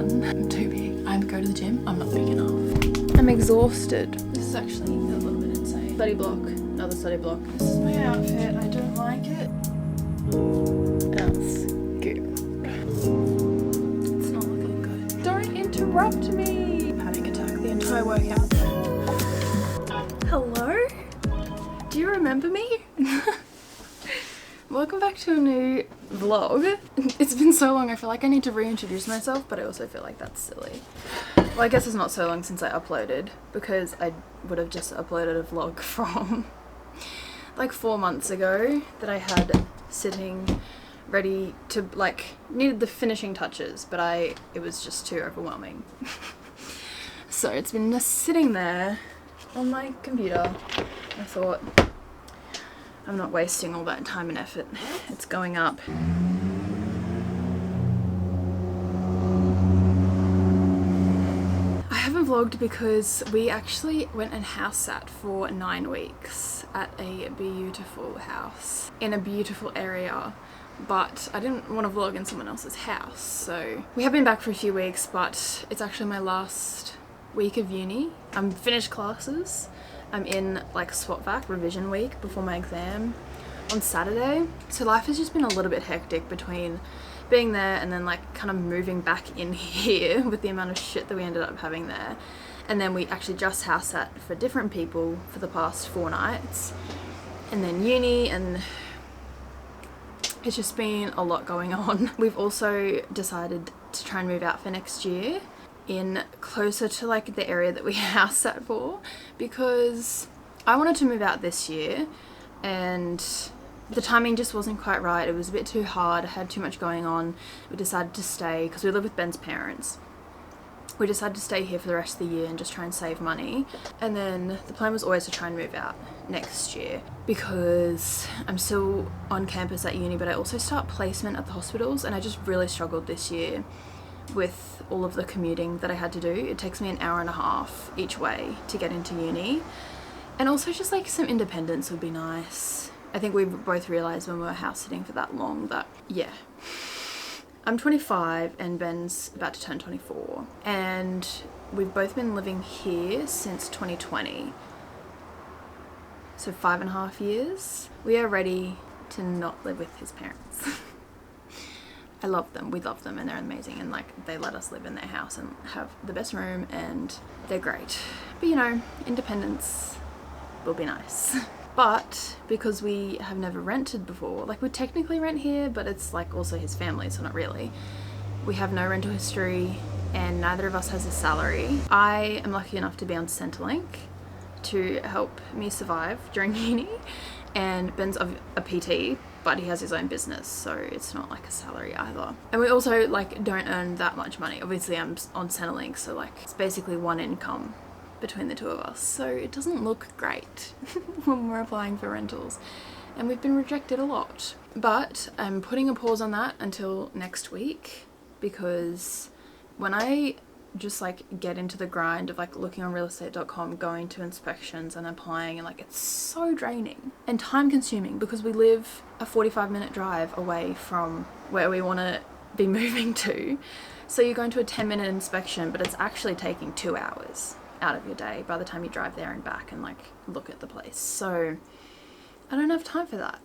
1, I'm too big. I go to the gym, I'm not big enough. I'm exhausted. This is actually a little bit insane. Study block, another study block. This is my outfit, I don't like it. That's good. It's not looking good. Don't interrupt me! Panic attack the entire workout. Hello? Do you remember me? Welcome back to a new vlog. It's been so long, I feel like I need to reintroduce myself, but I also feel like that's silly. Well, I guess it's not so long since I uploaded, because I would have just uploaded a vlog from like 4 months ago that I had sitting ready to, like, needed the finishing touches, but it was just too overwhelming. So it's been just sitting there on my computer. I thought, I'm not wasting all that time and effort. It's going up. I haven't vlogged because we actually went and house sat for 9 weeks at a beautiful house in a beautiful area, but I didn't want to vlog in someone else's house. So we have been back for a few weeks, but it's actually my last week of uni. I'm finished classes. I'm in like SWAT vac revision week before my exam on Saturday. So life has just been a little bit hectic between being there and then like kind of moving back in here with the amount of shit that we ended up having there. And then we actually just house sat for different people for the past 4 nights. And then uni, and it's just been a lot going on. We've also decided to try and move out for next year in closer to like the area that we house sat for, because I wanted to move out this year and the timing just wasn't quite right. It was a bit too hard. I had too much going on. We decided to stay because we live with Ben's parents. We decided to stay here for the rest of the year and just try and save money. And then the plan was always to try and move out next year because I'm still on campus at uni, but I also start placement at the hospitals, and I just really struggled this year with all of the commuting that I had to do. It takes me an hour and a half each way to get into uni. And also just like some independence would be nice. I think we both realised when we were house sitting for that long that, yeah. I'm 25 and Ben's about to turn 24. And we've both been living here since 2020. So 5.5 years. We are ready to not live with his parents. I love them, we love them, and they're amazing, and like they let us live in their house and have the best room and they're great. But you know, independence will be nice. But because we have never rented before, like we technically rent here, but it's like also his family, so not really. We have no rental history and neither of us has a salary. I am lucky enough to be on Centrelink to help me survive during uni, and Ben's a PT, but he has his own business, so it's not like a salary either. And we also like don't earn that much money. Obviously I'm on Centrelink, so like it's basically one income between the two of us, so it doesn't look great when we're applying for rentals, and we've been rejected a lot. But I'm putting a pause on that until next week, because when I just like get into the grind of like looking on realestate.com, going to inspections and applying, and like it's so draining and time consuming because we live a 45-minute drive away from where we want to be moving to. So you're going to a 10-minute inspection, but it's actually taking 2 hours out of your day by the time you drive there and back and like look at the place. So I don't have time for that,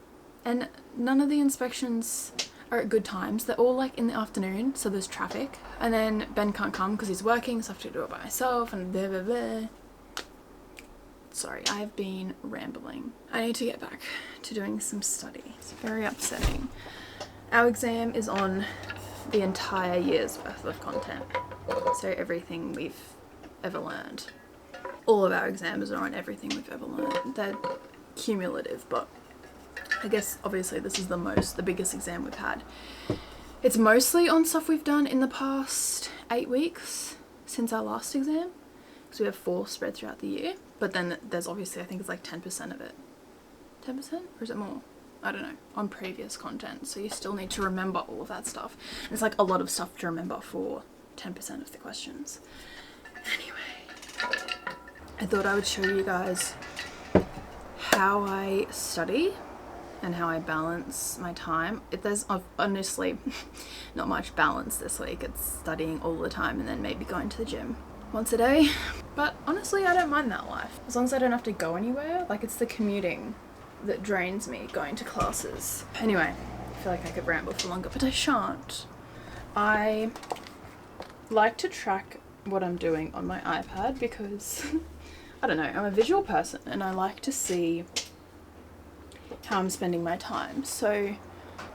and none of the inspections are at good times. They're all like in the afternoon, so there's traffic, and then Ben can't come because he's working, so I have to do it by myself and blah blah blah. Sorry, I've been rambling. I need to get back to doing some study. It's very upsetting. Our exam is on the entire year's worth of content, so everything we've ever learned. All of our exams are on everything we've ever learned. They're cumulative, but I guess obviously this is the biggest exam we've had. It's mostly on stuff we've done in the past 8 weeks since our last exam, because we have 4 spread throughout the year. But then there's obviously, I think it's like 10% of it. 10%? Or is it more? I don't know. On previous content. So you still need to remember all of that stuff. And it's like a lot of stuff to remember for 10% of the questions. Anyway, I thought I would show you guys how I study and how I balance my time. There's honestly not much balance this week. It's studying all the time and then maybe going to the gym once a day. But honestly, I don't mind that life. As long as I don't have to go anywhere. Like, it's the commuting that drains me, going to classes. Anyway, I feel like I could ramble for longer, but I shan't. I like to track what I'm doing on my iPad because I don't know, I'm a visual person and I like to see how I'm spending my time. So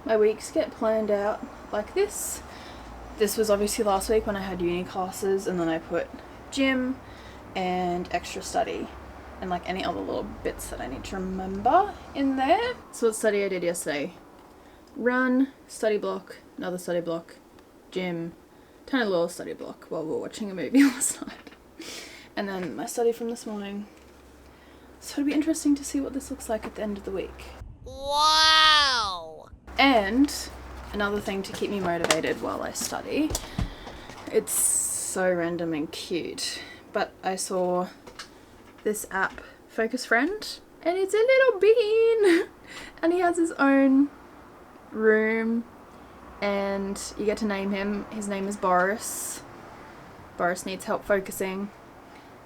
my weeks get planned out like this. This was obviously last week when I had uni classes, and then I put gym and extra study and like any other little bits that I need to remember in there. So what study I did yesterday: run, study block, another study block, gym, tiny little study block while we were watching a movie last night, and then my study from this morning. So it'll be interesting to see what this looks like at the end of the week. Wow! And another thing to keep me motivated while I study, it's so random and cute, but I saw this app, Focus Friend, and it's a little bean and he has his own room and you get to name him. His name is Boris. Boris needs help focusing,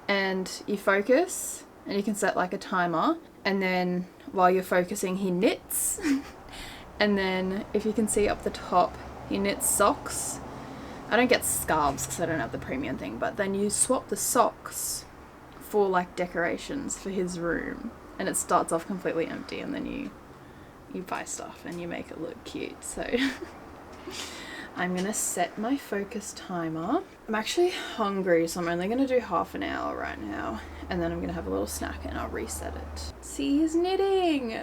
and you focus and you can set like a timer, and then while you're focusing he knits and then if you can see up the top, he knits socks. I don't get scarves because I don't have the premium thing, but then you swap the socks for like decorations for his room, and it starts off completely empty, and then you buy stuff and you make it look cute. So I'm gonna set my focus timer. I'm actually hungry, so I'm only gonna do half an hour right now, and then I'm gonna have a little snack and I'll reset it. See, he's knitting.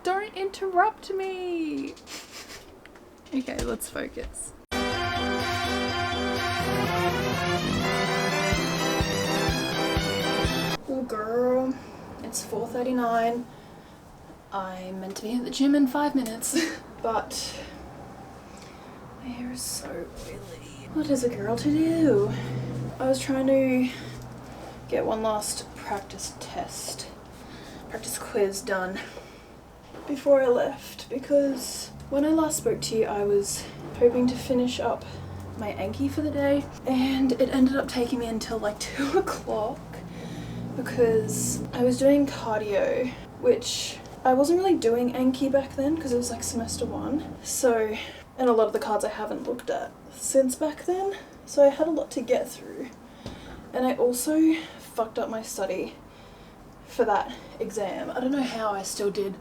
Don't interrupt me. Okay, let's focus. Oh girl, it's 4:39. I'm meant to be at the gym in 5 minutes, but my hair is so oily. What is a girl to do? I was trying to get one last practice quiz done before I left, because when I last spoke to you I was hoping to finish up my Anki for the day, and it ended up taking me until like 2 o'clock because I was doing cardio, which I wasn't really doing Anki back then because it was like semester 1, so, and a lot of the cards I haven't looked at since back then, so I had a lot to get through. And I also fucked up my study for that exam. I don't know how I still did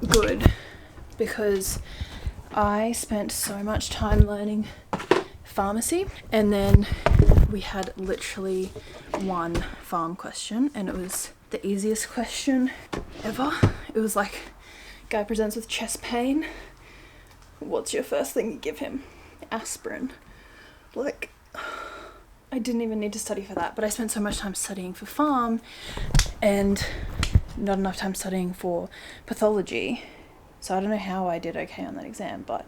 good, because I spent so much time learning pharmacy, and then we had literally one pharm question, and it was the easiest question ever. It was like, guy presents with chest pain, what's your first thing you give him? Aspirin. Like, I didn't even need to study for that, but I spent so much time studying for pharm and not enough time studying for pathology. So I don't know how I did okay on that exam, but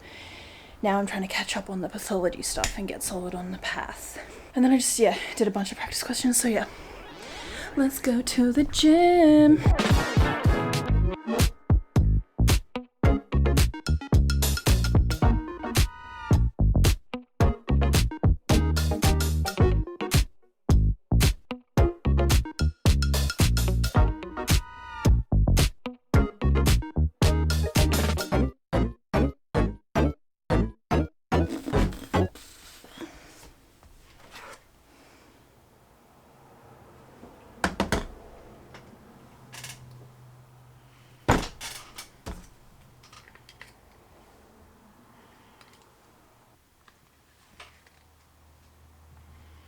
now I'm trying to catch up on the pathology stuff and get solid on the path. And then I just, did a bunch of practice questions, so let's go to the gym.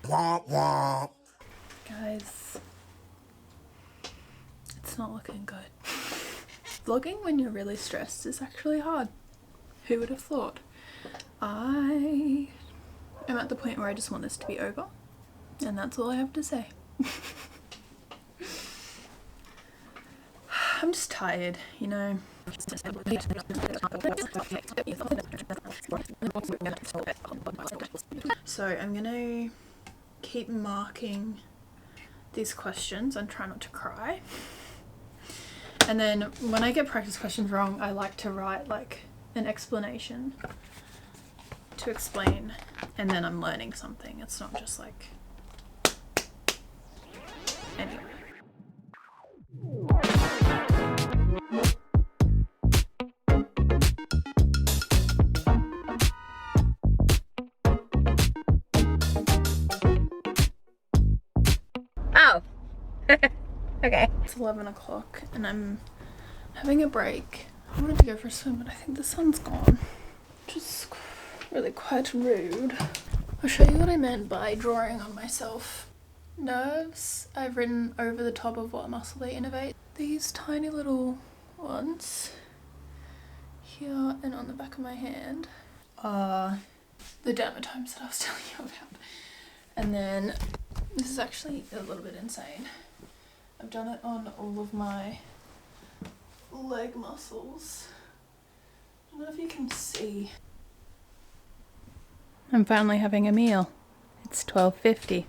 Womp womp. Guys, it's not looking good. Vlogging when you're really stressed is actually hard. Who would have thought? I am at the point where I just want this to be over, and that's all I have to say. I'm just tired, you know. So I'm gonna keep marking these questions and try not to cry. And then when I get practice questions wrong, I like to write like an explanation to explain, and then I'm learning something. It's not just like, anyway. Oh. Okay. It's 11 o'clock and I'm having a break. I wanted to go for a swim, but I think the sun's gone. Which is really quite rude. I'll show you what I meant by drawing on myself. Nerves, I've written over the top of what muscle they innervate. These tiny little ones here and on the back of my hand are the dermatomes that I was telling you about. And then this is actually a little bit insane. I've done it on all of my leg muscles. I don't know if you can see. I'm finally having a meal. It's 12:50.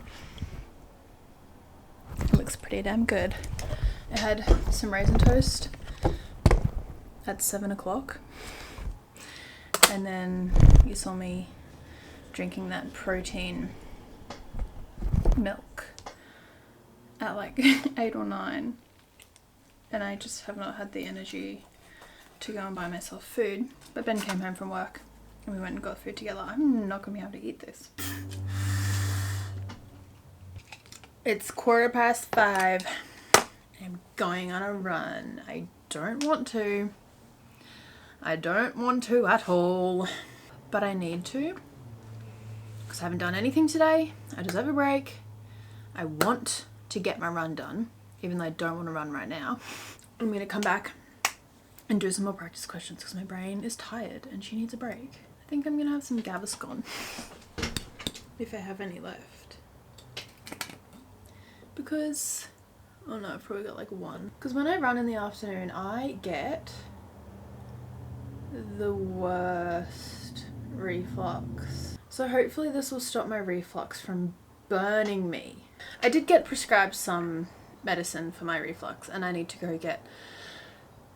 It looks pretty damn good. I had some raisin toast at 7 o'clock. And then you saw me drinking that protein milk at like 8 or 9, and I just have not had the energy to go and buy myself food. But Ben came home from work and we went and got food together. I'm not gonna be able to eat this. It's 5:15. I'm going on a run. I don't want to at all, but I need to because I haven't done anything today. I deserve a break. I want to get my run done, even though I don't want to run right now. I'm going to come back and do some more practice questions because my brain is tired and she needs a break. I think I'm going to have some Gaviscon, if I have any left. Because, oh no, I've probably got like one. Because when I run in the afternoon, I get the worst reflux. So hopefully this will stop my reflux from burning me. I did get prescribed some medicine for my reflux and I need to go get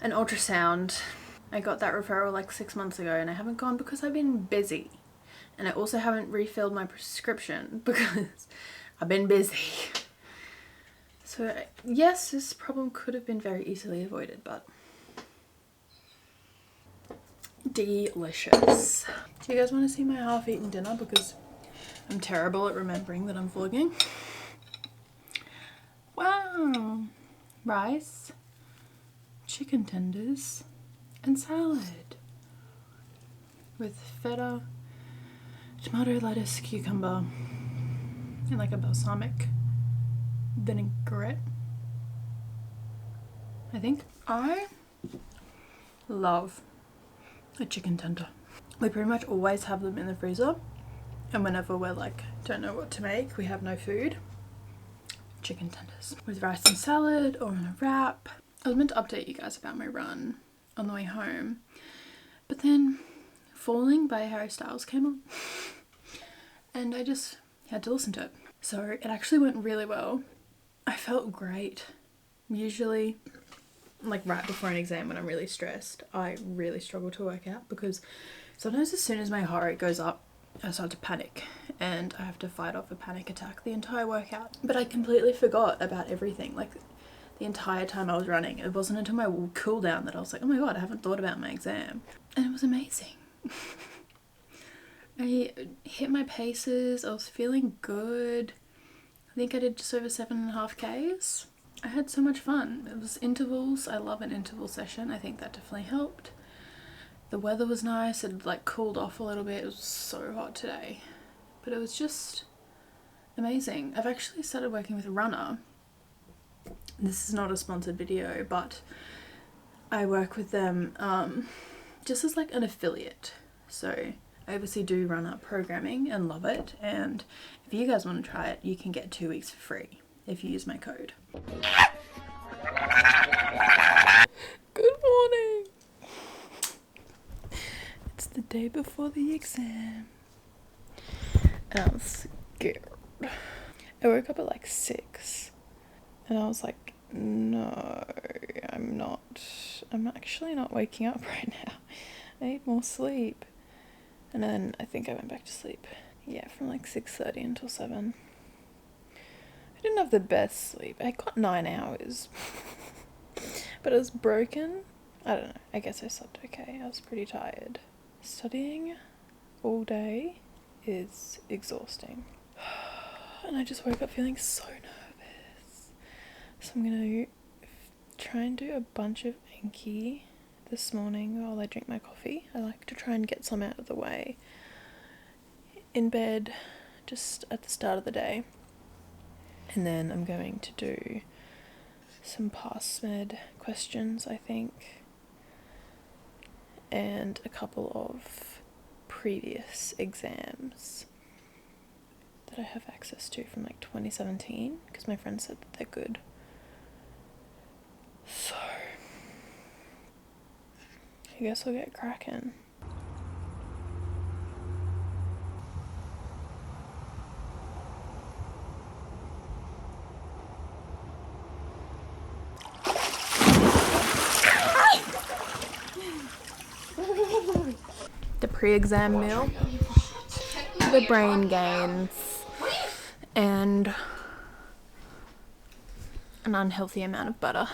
an ultrasound. I got that referral like 6 months ago and I haven't gone because I've been busy. And I also haven't refilled my prescription because I've been busy. So yes, this problem could have been very easily avoided, but delicious. Do you guys want to see my half-eaten dinner? Because I'm terrible at remembering that I'm vlogging. Wow! Rice, chicken tenders, and salad. With feta, tomato, lettuce, cucumber, and like a balsamic vinaigrette, I think. I love a chicken tender. We pretty much always have them in the freezer, and whenever we're like don't know what to make, we have no food, chicken tenders with rice and salad or on a wrap. I was meant to update you guys about my run on the way home, but then Falling by Harry Styles came on and I just had to listen to it. So it actually went really well. I felt great. Usually, like right before an exam when I'm really stressed, I really struggle to work out because sometimes as soon as my heart rate goes up, I start to panic and I have to fight off a panic attack the entire workout. But I completely forgot about everything. Like the entire time I was running, it wasn't until my cool down that I was like, oh my god, I haven't thought about my exam. And it was amazing. I hit my paces, I was feeling good. I think I did just over 7.5 Ks. I had so much fun. It was intervals. I love an interval session. I think that definitely helped. The weather was nice. It like cooled off a little bit. It was so hot today, but it was just amazing. I've actually started working with Runner. This is not a sponsored video, but I work with them just as like an affiliate. So I obviously do Runner programming and love it. And if you guys want to try it, you can get 2 weeks for free if you use my code. Good morning. It's the day before the exam. And I'm scared. I woke up at like 6 and I was like No, I'm not. I'm actually not waking up right now. I need more sleep. And then I think I went back to sleep. Yeah, from like 6:30 until 7. I didn't have the best sleep. I got 9 hours. But it was broken. I don't know. I guess I slept okay. I was pretty tired. Studying all day is exhausting. And I just woke up feeling so nervous. So I'm gonna try and do a bunch of Anki this morning while I drink my coffee. I like to try and get some out of the way in bed just at the start of the day. And then I'm going to do some past med questions, I think, and a couple of previous exams that I have access to from like 2017 because my friend said that they're good. So I guess I'll get cracking. The pre-exam meal, the brain gains, and an unhealthy amount of butter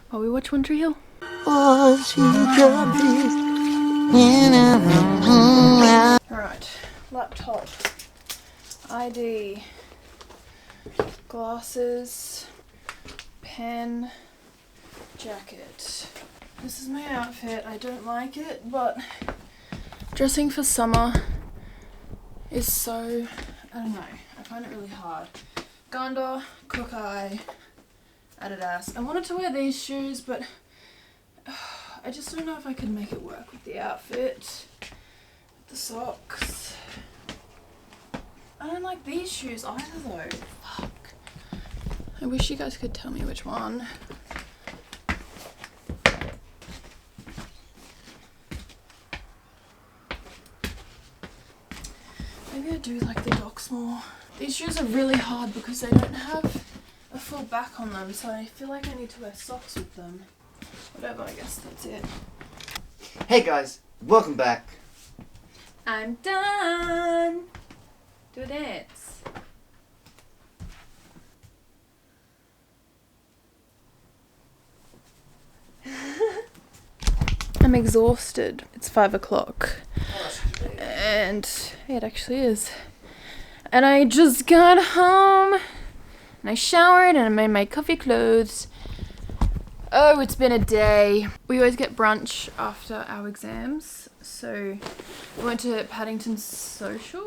while we watch One Tree Hill. Alright, laptop, ID, glasses, pen, jacket. This is my outfit. I don't like it, but dressing for summer is so, I don't know, I find it really hard. Gandha, Kokai, Adidas. I wanted to wear these shoes, but I just don't know if I could make it work with the outfit. With the socks. I don't like these shoes either though. Fuck. I wish you guys could tell me which one. Maybe I do like the Docs more. These shoes are really hard because they don't have a full back on them, so I feel like I need to wear socks with them. Whatever, I guess that's it. Hey guys, welcome back. I'm done! Do a dance. I'm exhausted. It's 5 o'clock. And it actually is. And I just got home and I showered and I made my comfy clothes. Oh, it's been a day. We always get brunch after our exams. So we went to Paddington Social.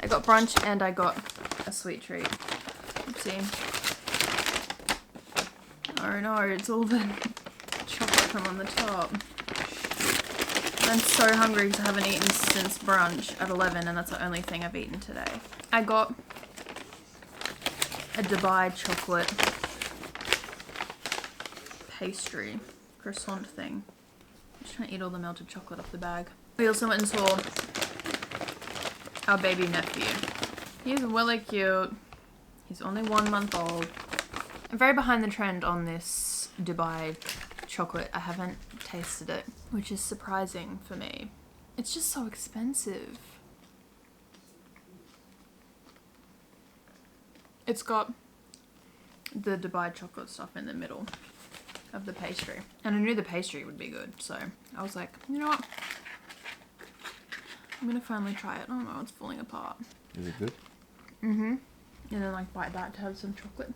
I got brunch and I got a sweet treat. Oopsie. Oh no, it's all the chocolate from on the top. I'm so hungry because I haven't eaten since brunch at 11 and that's the only thing I've eaten today. I got a Dubai chocolate pastry croissant thing. I'm just trying to eat all the melted chocolate off the bag. We also went and saw our baby nephew. He's really cute. He's only 1 month old. I'm very behind the trend on this Dubai chocolate. I haven't tasted it, which is surprising for me. It's just so expensive. It's got the Dubai chocolate stuff in the middle of the pastry. And I knew the pastry would be good, so I was like, you know what? I'm gonna finally try it. Oh no, it's falling apart. Is it good? Mm-hmm. And then like bite that to have some chocolate.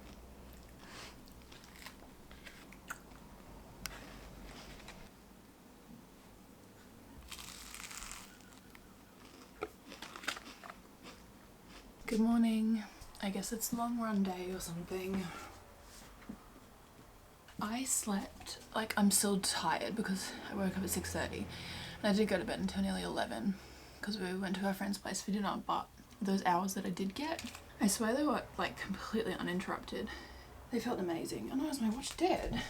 Good morning. I guess it's long run day or something. I slept, like I'm still tired because I woke up at 6:30 and I did go to bed until nearly 11 because we went to our friend's place for dinner, but those hours that I did get, I swear they were like completely uninterrupted. They felt amazing. Oh no, is my watch dead?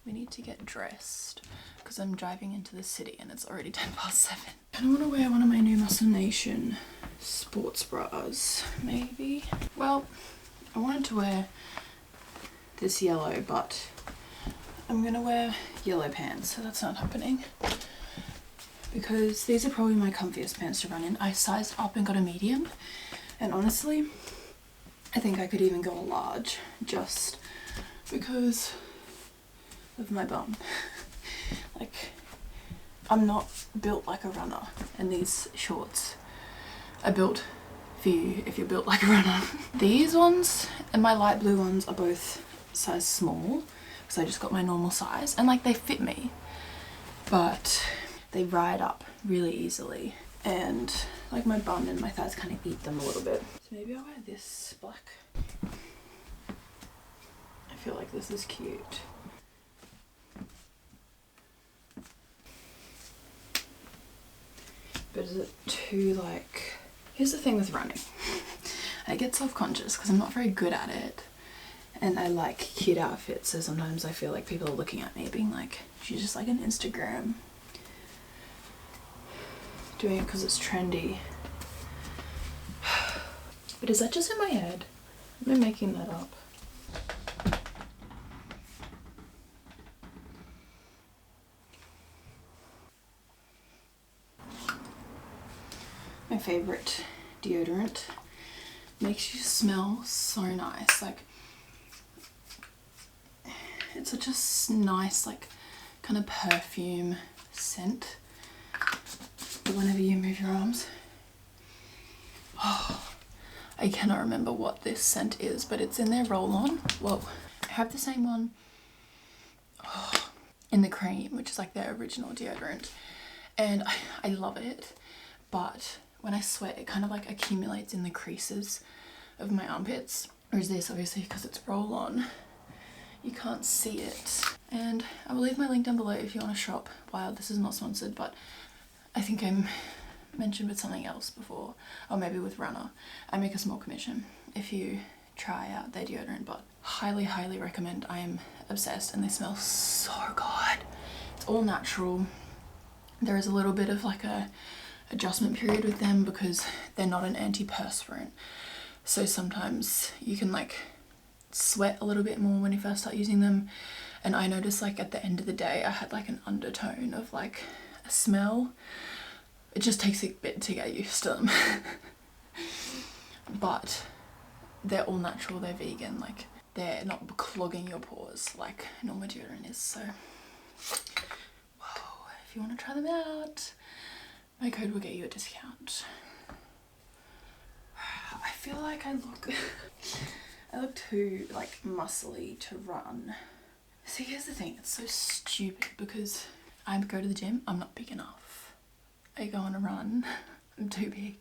We need to get dressed because I'm driving into the city and it's already 7:10. I don't want to wear one of my new Muscle Nation sports bras, maybe. Well, I wanted to wear this yellow, but I'm gonna wear yellow pants, so that's not happening. Because these are probably my comfiest pants to run in. I sized up and got a medium, and honestly, I think I could even go a large just because of my bum. Like, I'm not built like a runner, and these shorts are built for you if you're built like a runner. These ones and my light blue ones are both size small because I just got my normal size, and like they fit me, but they ride up really easily, and like my bum and my thighs kind of eat them a little bit. So maybe I'll wear this black. I feel like this is cute. But is it too like... Here's the thing with running. I get self-conscious because I'm not very good at it. And I like cute outfits, so sometimes I feel like people are looking at me being like, she's just like an Instagram. Doing it because it's trendy. But is that just in my head? Am I making that up? My favorite deodorant. Makes you smell so nice. Like, it's such a nice, like, kind of perfume scent. But whenever you move your arms, oh, I cannot remember what this scent is, but it's in their roll-on. Whoa, I have the same one in the cream, which is like their original deodorant, and I love it, but when I sweat it kind of like accumulates in the creases of my armpits. Whereas this, obviously because it's roll-on, you can't see it. And I will leave my link down below if you want to shop. Wow, this is not sponsored, but I think I mentioned with something else before, or maybe with Runner. I make a small commission if you try out their deodorant, but highly recommend. I am obsessed, and they smell so good. It's all natural. There is a little bit of like a adjustment period with them because they're not an antiperspirant, so sometimes you can like sweat a little bit more when you first start using them, and I noticed like at the end of the day I had like an undertone of like a smell. It just takes a bit to get used to them. But they're all natural, they're vegan, like they're not clogging your pores like normal deodorant is. So whoa, if you want to try them out, my code will get you a discount. I feel like I look too like muscly to run. See, here's the thing, it's so stupid because I go to the gym, I'm not big enough. I go on a run, I'm too big.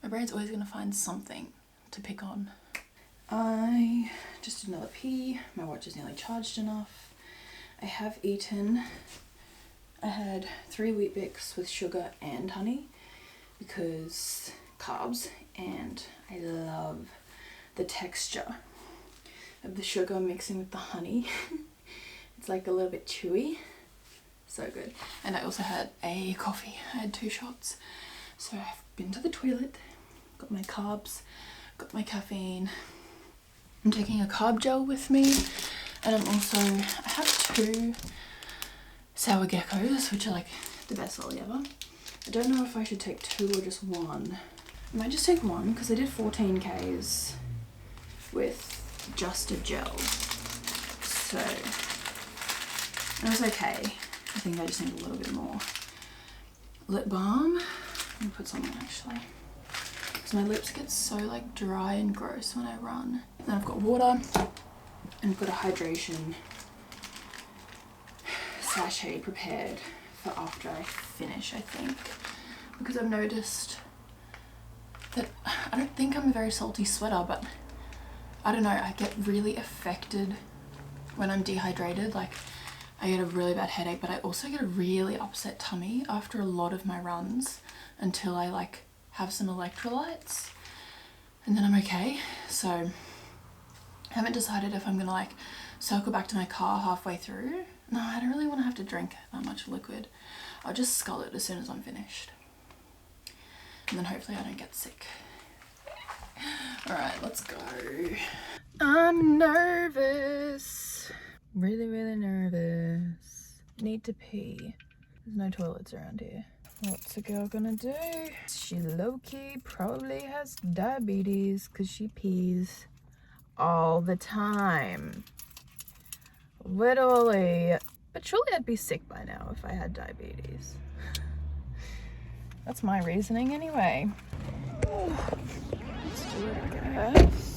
My brain's always gonna find something to pick on. I just did another pee, my watch is nearly charged enough. I have eaten. I had 3 Weet-Bix with sugar and honey because carbs, and I love the texture of the sugar mixing with the honey. It's like a little bit chewy, so good. And I also had a coffee. I had 2 shots. So I've been to the toilet, got my carbs, got my caffeine. I'm taking a carb gel with me, and I have 2 sour geckos, which are like the best lolly ever. I don't know if I should take 2 or just 1. I might just take 1 because I did 14 Ks with just a gel. So it was okay. I think I just need a little bit more lip balm. Let me put some on actually, because my lips get so like dry and gross when I run. And then I've got water, and I've got a hydration sachet prepared for after I finish, I think, because I've noticed that I don't think I'm a very salty sweater, but I don't know, I get really affected when I'm dehydrated. Like I get a really bad headache, but I also get a really upset tummy after a lot of my runs until I like have some electrolytes, and then I'm okay. So I haven't decided if I'm gonna like circle back to my car halfway through. No, I don't really want to have to drink that much liquid. I'll just scull it as soon as I'm finished, and then hopefully I don't get sick. Alright, let's go. I'm nervous. Really, really nervous. Need to pee. There's no toilets around here. What's a girl gonna do? She low-key probably has diabetes because she pees all the time. Literally. But surely I'd be sick by now if I had diabetes. That's my reasoning anyway. Let's do it, I guess.